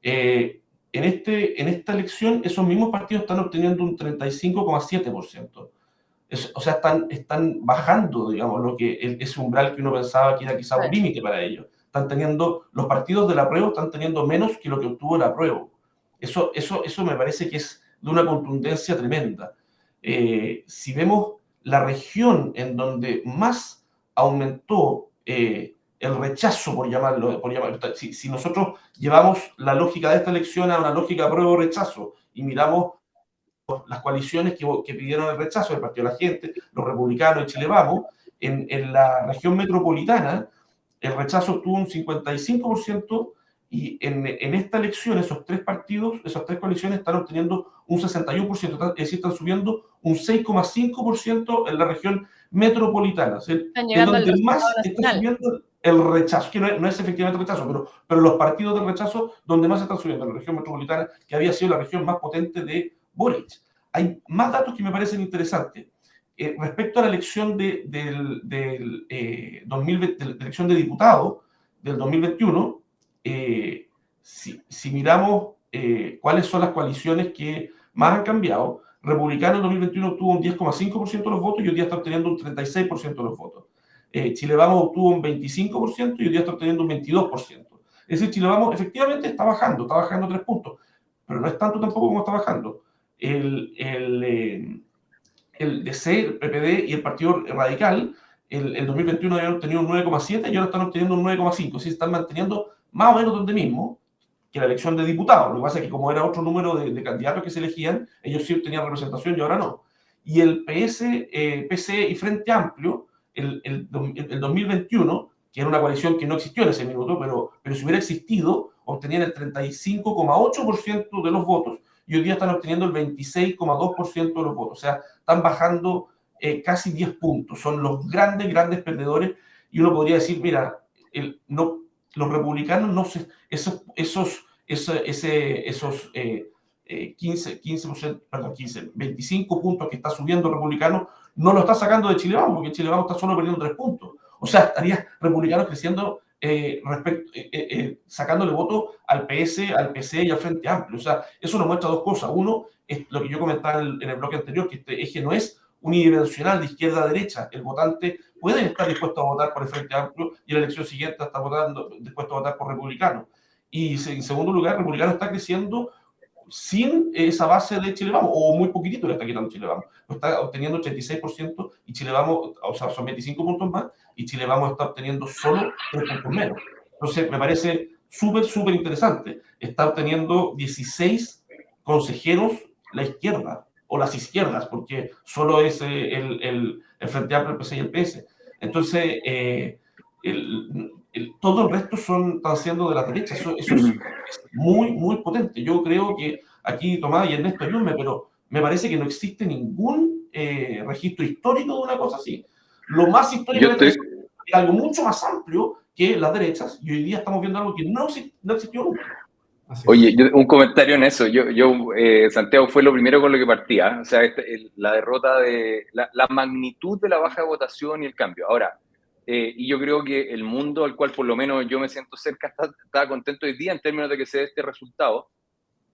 En esta elección, esos mismos partidos están obteniendo un 35,7%. O sea, están bajando, digamos, lo que ese umbral que uno pensaba que era quizá un límite para ellos. Los partidos del apruebo están teniendo menos que lo que obtuvo el apruebo. Eso me parece que es de una contundencia tremenda. Si vemos la región en donde más aumentó el rechazo, si nosotros llevamos la lógica de esta elección a una lógica apruebo-rechazo y miramos las coaliciones que pidieron el rechazo del Partido de la Gente, los republicanos y Chile Vamos, en la región metropolitana el rechazo obtuvo un 55% y en esta elección esos tres partidos, esas tres coaliciones están obteniendo un 61%, es decir, están subiendo un 6,5% en la región metropolitana. Están Es llegando al donde más resultado está nacional. subiendo el rechazo, que no es efectivamente rechazo, pero los partidos del rechazo donde más están subiendo, en la región metropolitana, que había sido la región más potente de Boric. Hay más datos que me parecen interesantes. Respecto a la elección del 2020, de la elección de diputados del 2021, si miramos cuáles son las coaliciones que más han cambiado, Republicano en 2021 obtuvo un 10,5% de los votos y hoy día está obteniendo un 36% de los votos. Chile Vamos obtuvo un 25% y hoy día está obteniendo un 22%. Es decir, Chile Vamos efectivamente está bajando 3 puntos, pero no es tanto tampoco como está bajando. El DC, el PPD y el Partido Radical, el 2021 habían obtenido un 9,7 y ahora están obteniendo un 9,5. Sí, están manteniendo más o menos donde mismo que la elección de diputados. Lo que pasa es que como era otro número de candidatos que se elegían, ellos sí tenían representación y ahora no. Y el PC y Frente Amplio, el 2021, que era una coalición que no existió en ese minuto, pero si hubiera existido, obtenían el 35,8% de los votos y hoy día están obteniendo el 26,2% de los votos. O sea, están bajando casi 10 puntos. Son los grandes perdedores y uno podría decir, mira, los republicanos no se, esos 25 puntos que está subiendo el republicano no lo está sacando de Chile Vamos, porque Chile Vamos está solo perdiendo 3 puntos. O sea, estaría republicanos creciendo sacándole votos al PS, al PC y al Frente Amplio. O sea, eso nos muestra dos cosas. Uno, es lo que yo comentaba en el bloque anterior, que este eje no es unidimensional de izquierda a derecha. El votante puede estar dispuesto a votar por el Frente Amplio y en la elección siguiente está dispuesto a votar por Republicano. Y en segundo lugar, Republicano está creciendo sin esa base de Chile Vamos, o muy poquitito le está quitando Chile Vamos. Lo está obteniendo 86% y Chile Vamos, o sea, son 25 puntos más, y Chile Vamos está obteniendo solo 3 puntos menos. Entonces, me parece súper interesante. Está obteniendo 16 consejeros la izquierda, o las izquierdas, porque solo es el Frente Amplio, el PC y el PS. Entonces, todo el resto están siendo de la derecha. Eso es muy potente. Yo creo que aquí Tomás y Ernesto ayúdenme, pero me parece que no existe ningún registro histórico de una cosa así. Lo más histórico es algo mucho más amplio que las derechas, y hoy día estamos viendo algo que no existió nunca. Oye, un comentario en eso. Santiago fue lo primero con lo que partía. O sea, la derrota la magnitud de la baja de votación y el cambio. Ahora, y yo creo que el mundo al cual por lo menos yo me siento cerca está contento hoy día en términos de que se dé este resultado.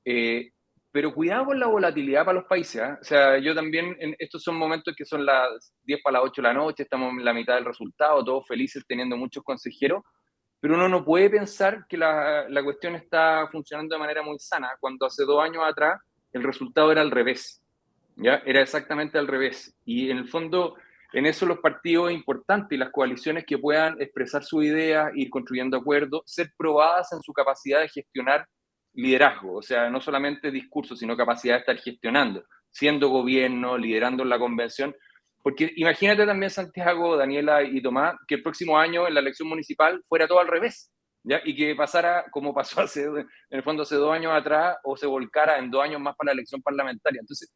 Pero cuidado con la volatilidad para los países. O sea, yo también, estos son momentos que son las 10 para las 8 de la noche, estamos en la mitad del resultado, todos felices teniendo muchos consejeros, pero uno no puede pensar que la cuestión está funcionando de manera muy sana, cuando hace 2 años atrás el resultado era al revés, ¿ya? Era exactamente al revés. Y en el fondo, en eso los partidos importantes y las coaliciones que puedan expresar sus ideas, ir construyendo acuerdos, ser probadas en su capacidad de gestionar liderazgo, o sea, no solamente discurso, sino capacidad de estar gestionando. siendo gobierno, liderando la convención. Porque imagínate también, Santiago, Daniela y Tomás, que el próximo año en la elección municipal fuera todo al revés, ¿ya? Y que pasara como pasó en el fondo hace 2 años atrás, o se volcara en 2 años más para la elección parlamentaria. Entonces,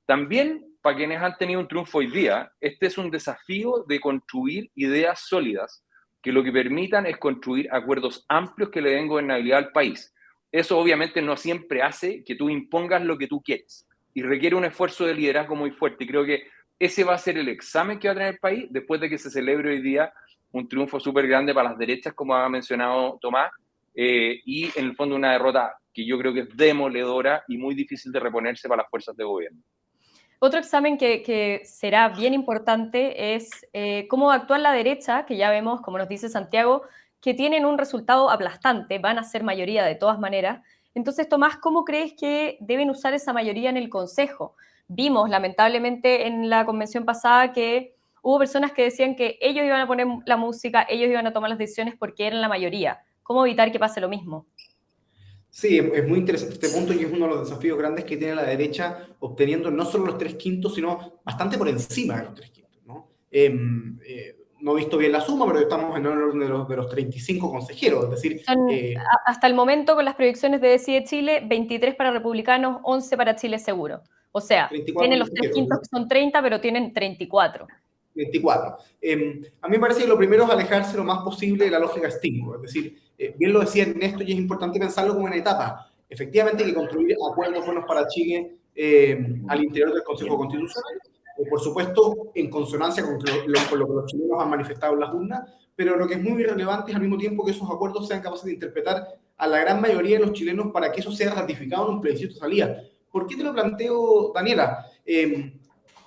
también para quienes han tenido un triunfo hoy día, este es un desafío de construir ideas sólidas que lo que permitan es construir acuerdos amplios que le den gobernabilidad al país. Eso obviamente no siempre hace que tú impongas lo que tú quieres y requiere un esfuerzo de liderazgo muy fuerte. Y creo que ese va a ser el examen que va a tener el país después de que se celebre hoy día un triunfo súper grande para las derechas, como ha mencionado Tomás, y en el fondo una derrota que yo creo que es demoledora y muy difícil de reponerse para las fuerzas de gobierno. Otro examen que será bien importante es cómo actúa la derecha, que ya vemos, como nos dice Santiago, que tienen un resultado aplastante, van a ser mayoría de todas maneras. Entonces, Tomás, ¿cómo crees que deben usar esa mayoría en el Consejo? Vimos, lamentablemente, en la convención pasada que hubo personas que decían que ellos iban a poner la música, ellos iban a tomar las decisiones porque eran la mayoría. ¿Cómo evitar que pase lo mismo? Sí, es muy interesante este punto y es uno de los desafíos grandes que tiene la derecha, obteniendo no solo los 3/5, sino bastante por encima de los 3/5, ¿no? No he visto bien la suma, pero estamos en el orden de los 35 consejeros, es decir... hasta el momento, con las proyecciones de Decide Chile, 23 para republicanos, 11 para Chile Seguro. O sea, tienen los 3/5 que son 30, pero tienen 34. 24. A mí me parece que lo primero es alejarse lo más posible de la lógica estímulo. Es decir, bien lo decía Ernesto, y es importante pensarlo como una etapa. Efectivamente, hay que construir acuerdos buenos para Chile al interior del Consejo Constitucional, por supuesto, en consonancia con lo que los chilenos han manifestado en las urnas, pero lo que es muy relevante es al mismo tiempo que esos acuerdos sean capaces de interpretar a la gran mayoría de los chilenos para que eso sea ratificado en un plebiscito de salida. ¿Por qué te lo planteo, Daniela?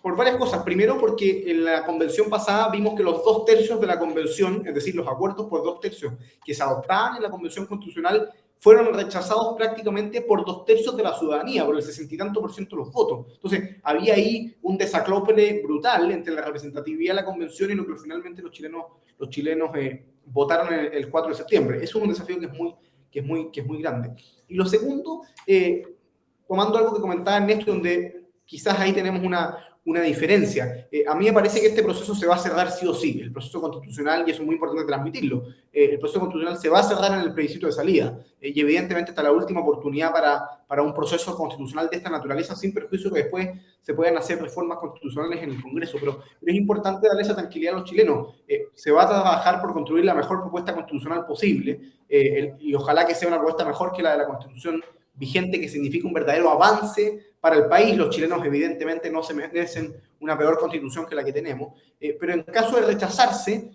Por varias cosas. Primero, porque en la convención pasada vimos que los 2/3 de la convención, es decir, los acuerdos por 2/3 que se adoptaban en la convención constitucional, fueron rechazados prácticamente por 2/3 de la ciudadanía, por el 60 y tanto % de los votos. Entonces, había ahí un desacóple brutal entre la representatividad de la convención y lo que finalmente los chilenos votaron el 4 de septiembre. Eso es un desafío que es muy grande. Y lo segundo, tomando algo que comentaba Ernesto, donde quizás ahí tenemos una diferencia. A mí me parece que este proceso se va a cerrar sí o sí, el proceso constitucional, y eso es muy importante transmitirlo. El proceso constitucional se va a cerrar en el plebiscito de salida, y evidentemente está la última oportunidad para un proceso constitucional de esta naturaleza, sin perjuicio que después se puedan hacer reformas constitucionales en el Congreso. Pero es importante darle esa tranquilidad a los chilenos. Se va a trabajar por construir la mejor propuesta constitucional posible, y ojalá que sea una propuesta mejor que la de la Constitución vigente, que significa un verdadero avance para el país. Los chilenos evidentemente no se merecen una peor constitución que la que tenemos, pero en caso de rechazarse,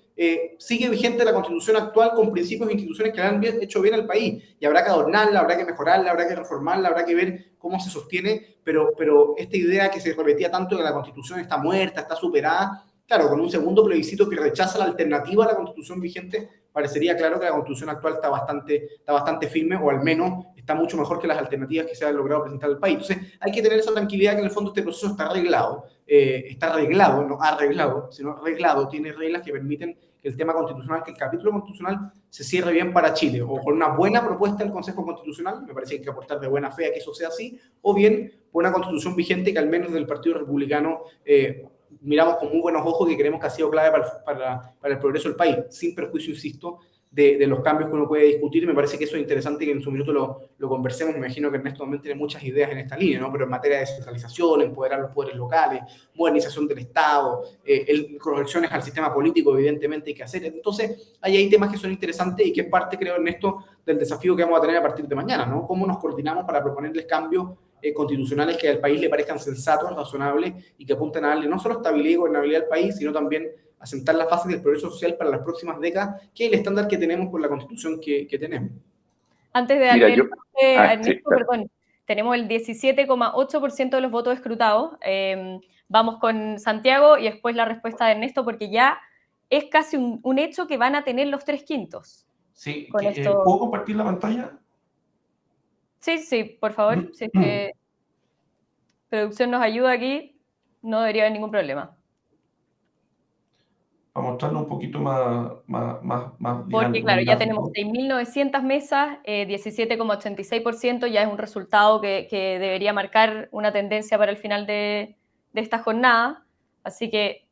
sigue vigente la constitución actual con principios e instituciones que le han hecho bien al país, y habrá que adornarla, habrá que mejorarla, habrá que reformarla, habrá que ver cómo se sostiene, pero esta idea que se repetía tanto de que la constitución está muerta, está superada, claro, con un segundo plebiscito que rechaza la alternativa a la constitución vigente, parecería claro que la constitución actual está bastante firme, o al menos está mucho mejor que las alternativas que se han logrado presentar al país. Entonces, hay que tener esa tranquilidad que en el fondo este proceso está arreglado, no arreglado, sino arreglado, tiene reglas que permiten que el tema constitucional, que el capítulo constitucional se cierre bien para Chile, o con una buena propuesta del Consejo Constitucional, me parece que hay que aportar de buena fe a que eso sea así, o bien por una constitución vigente que al menos del Partido Republicano miramos con muy buenos ojos, que creemos que ha sido clave para el progreso del país, sin perjuicio, insisto, de los cambios que uno puede discutir. Me parece que eso es interesante que en su minuto lo conversemos. Me imagino que Ernesto también tiene muchas ideas en esta línea, ¿no? Pero en materia de descentralización, empoderar los poderes locales, modernización del Estado, correcciones al sistema político, evidentemente hay que hacer. Entonces, hay temas que son interesantes y que es parte, creo, Ernesto, del desafío que vamos a tener a partir de mañana, ¿no? Cómo nos coordinamos para proponerles cambios constitucionales que al país le parezcan sensatos, razonables, y que apunten a darle no solo estabilidad y gobernabilidad al país, sino también a sentar las bases del progreso social para las próximas décadas, que es el estándar que tenemos con la Constitución que tenemos. Antes de darle el pase a Ernesto, perdón, tenemos el 17,8% de los votos escrutados. Vamos con Santiago y después la respuesta de Ernesto, porque ya es casi un hecho que van a tener los 3/5. Sí, ¿puedo compartir la pantalla? Sí, por favor. Si es que producción nos ayuda aquí, no debería haber ningún problema. mostrarlo un poquito más Porque, dinámico, más claro, ya tenemos gráfico. 6.900 mesas, 17,86%, ya es un resultado que debería marcar una tendencia para el final de esta jornada. Así que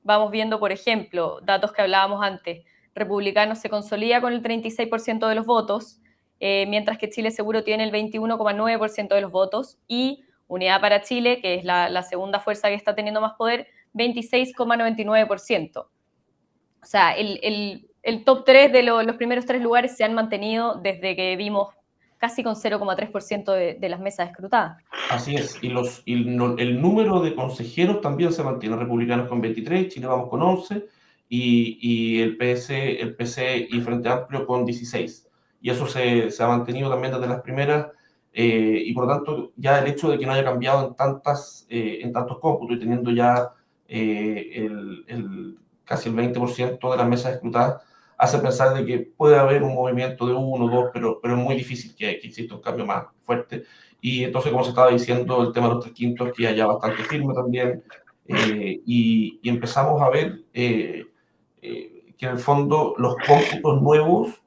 vamos viendo, por ejemplo, datos que hablábamos antes. Republicanos se consolida con el 36% de los votos, mientras que Chile Seguro tiene el 21,9% de los votos, y Unidad para Chile, que es la segunda fuerza que está teniendo más poder, 26,99%. O sea, el top 3 de los primeros 3 lugares se han mantenido desde que vimos casi con 0,3% de las mesas escrutadas. Así es, el número de consejeros también se mantiene, republicanos con 23, Chile Vamos con 11, y el PC y Frente Amplio con 16. Y eso se ha mantenido también desde las primeras, y por lo tanto ya el hecho de que no haya cambiado en tantos cómputos y teniendo ya casi el 20% de las mesas escrutadas, hace pensar de que puede haber un movimiento de 1 o 2, pero es muy difícil que exista un cambio más fuerte. Y entonces, como se estaba diciendo, el tema de los 3/5 que ya bastante firme también, y empezamos a ver que en el fondo los cómputos nuevos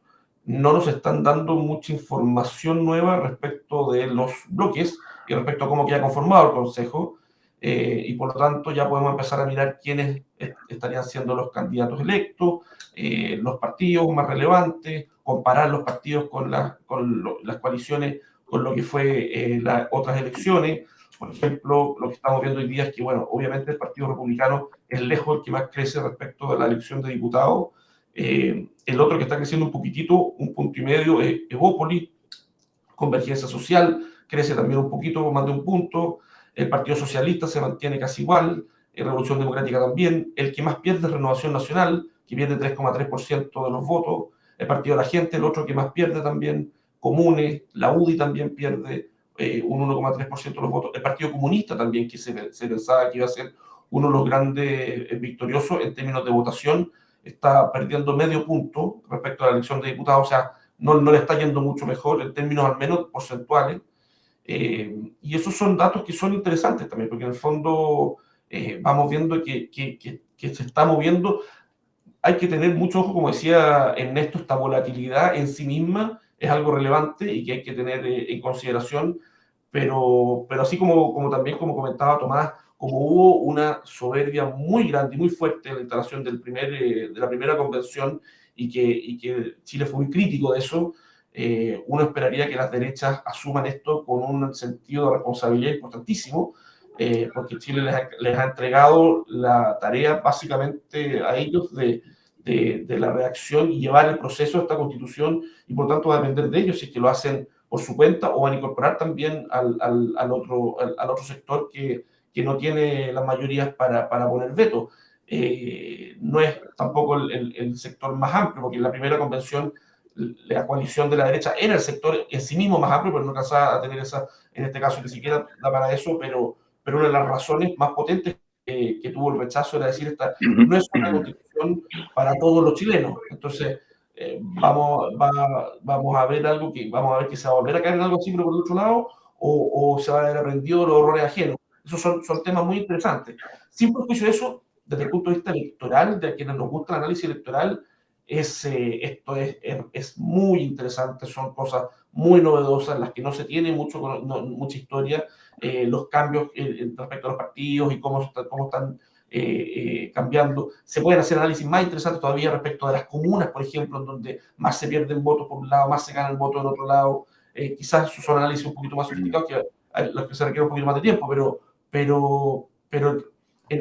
no nos están dando mucha información nueva respecto de los bloques y respecto a cómo queda conformado el Consejo, y por lo tanto ya podemos empezar a mirar quiénes estarían siendo los candidatos electos, los partidos más relevantes, comparar los partidos con las coaliciones con lo que fue las otras elecciones. Por ejemplo, lo que estamos viendo hoy día es que, bueno, obviamente el Partido Republicano es lejos el que más crece respecto de la elección de diputados. El otro que está creciendo un poquitito, 1,5 puntos, es Evópolis. Convergencia Social crece también un poquito, más de 1 punto. El Partido Socialista se mantiene casi igual. Revolución Democrática también. El que más pierde es Renovación Nacional, que pierde 3,3% de los votos. El Partido de la Gente, el otro que más pierde también. Comunes, la UDI también pierde un 1,3% de los votos. El Partido Comunista también, que se pensaba que iba a ser uno de los grandes victoriosos en términos de votación, está perdiendo medio punto respecto a la elección de diputados. O sea, no le está yendo mucho mejor en términos al menos porcentuales. Y esos son datos que son interesantes también, porque en el fondo vamos viendo que se está moviendo. Hay que tener mucho ojo, como decía Ernesto, esta volatilidad en sí misma es algo relevante y que hay que tener en consideración, pero así como también, como comentaba Tomás, como hubo una soberbia muy grande y muy fuerte en la instalación de la primera convención y que Chile fue muy crítico de eso, uno esperaría que las derechas asuman esto con un sentido de responsabilidad importantísimo, porque Chile les ha entregado la tarea básicamente a ellos de la redacción y llevar el proceso de esta constitución, y por tanto va a depender de ellos si es que lo hacen por su cuenta o van a incorporar también al otro sector que no tiene las mayorías para poner veto. No es tampoco el sector más amplio, porque en la primera convención la coalición de la derecha era el sector en sí mismo más amplio, pero no alcanzaba a tener esa, en este caso, ni siquiera da para eso, pero una de las razones más potentes que tuvo el rechazo era decir, esta no es una constitución para todos los chilenos. Entonces, vamos a ver algo vamos a ver que se va a volver a caer en algo así, pero por el otro lado, o se va a haber aprendido los errores ajenos. Esos son temas muy interesantes. Sin perjuicio de eso, desde el punto de vista electoral, de a quienes nos gusta el análisis electoral, esto es muy interesante, son cosas muy novedosas, las que no se tiene mucha historia, los cambios respecto a los partidos y cómo están cambiando. Se pueden hacer análisis más interesantes todavía respecto de las comunas, por ejemplo, en donde más se pierden votos por un lado, más se ganan votos del otro lado. Quizás son análisis un poquito más sofisticados, que los que se requieren un poquito más de tiempo, pero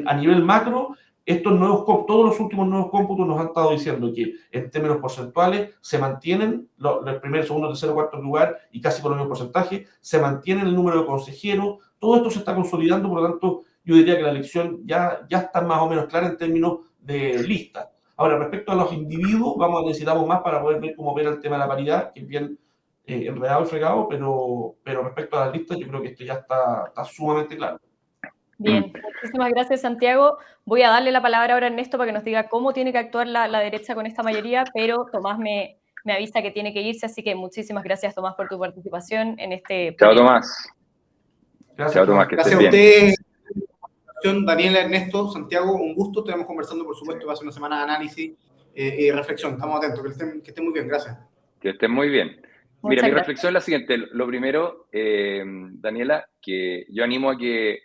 a nivel macro, todos los últimos nuevos cómputos nos han estado diciendo que en términos porcentuales se mantienen el primer, segundo, tercero, cuarto lugar y casi con el mismo porcentaje, se mantiene el número de consejeros, todo esto se está consolidando, por lo tanto yo diría que la elección ya está más o menos clara en términos de lista. Ahora, respecto a los individuos, necesitamos más para poder ver cómo opera el tema de la paridad, que es bien enredado y fregado, pero respecto a las listas yo creo que esto ya está sumamente claro. Bien, muchísimas gracias, Santiago. Voy a darle la palabra ahora a Ernesto para que nos diga cómo tiene que actuar la derecha con esta mayoría, pero Tomás me avisa que tiene que irse, así que muchísimas gracias, Tomás, por tu participación en este Chao, panel. Tomás. Gracias, Chao, Tomás, que Gracias estés a bien. ustedes. Daniela, Ernesto, Santiago, un gusto. Estamos conversando, por supuesto, va a ser una semana de análisis y reflexión. Estamos atentos. Que estén muy bien. Gracias. Que estén muy bien. Mira, Muchas mi gracias. reflexión es la siguiente. Lo primero, Daniela, que yo animo a que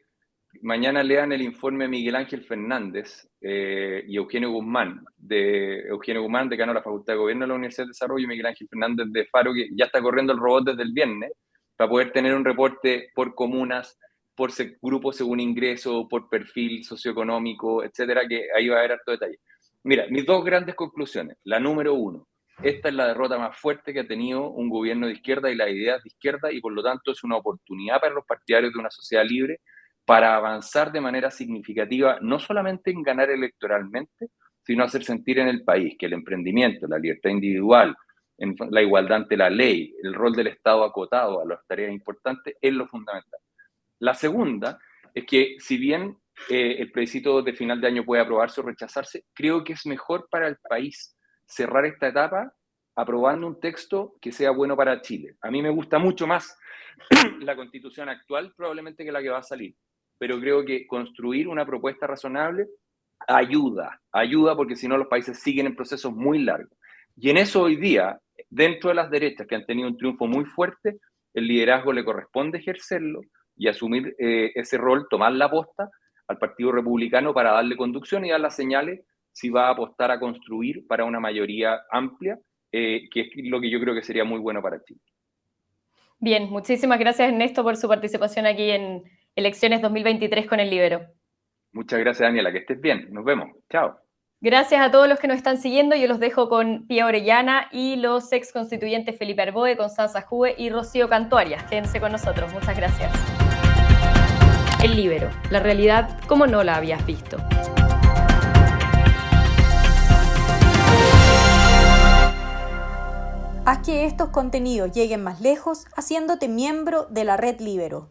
mañana lean el informe de Miguel Ángel Fernández y Eugenio Guzmán, decano de la Facultad de Gobierno de la Universidad de Desarrollo, y Miguel Ángel Fernández de Faro, que ya está corriendo el robot desde el viernes, para poder tener un reporte por comunas, por grupo según ingreso, por perfil socioeconómico, etcétera, que ahí va a haber harto detalle. Mira, mis dos grandes conclusiones. La número uno: esta es la derrota más fuerte que ha tenido un gobierno de izquierda y las ideas de izquierda, y por lo tanto es una oportunidad para los partidarios de una sociedad libre para avanzar de manera significativa, no solamente en ganar electoralmente, sino hacer sentir en el país que el emprendimiento, la libertad individual, la igualdad ante la ley, el rol del Estado acotado a las tareas importantes es lo fundamental. La segunda es que, si bien el plebiscito de final de año puede aprobarse o rechazarse, creo que es mejor para el país cerrar esta etapa aprobando un texto que sea bueno para Chile. A mí me gusta mucho más la Constitución actual probablemente que la que va a salir, pero creo que construir una propuesta razonable ayuda porque si no los países siguen en procesos muy largos. Y en eso hoy día, dentro de las derechas que han tenido un triunfo muy fuerte, el liderazgo le corresponde ejercerlo y asumir ese rol, tomar la posta al Partido Republicano para darle conducción y dar las señales si va a apostar a construir para una mayoría amplia, que es lo que yo creo que sería muy bueno para Chile. Bien, muchísimas gracias, Ernesto, por su participación aquí en Elecciones 2023 con el Libero. Muchas gracias, Daniela, que estés bien. Nos vemos. Chao. Gracias a todos los que nos están siguiendo. Yo los dejo con Pía Orellana y los ex constituyentes Felipe Arboe, Constanza Jue y Rocío Cantuarias. Quédense con nosotros. Muchas gracias. El Libero, la realidad como no la habías visto. Haz que estos contenidos lleguen más lejos haciéndote miembro de la Red Libero.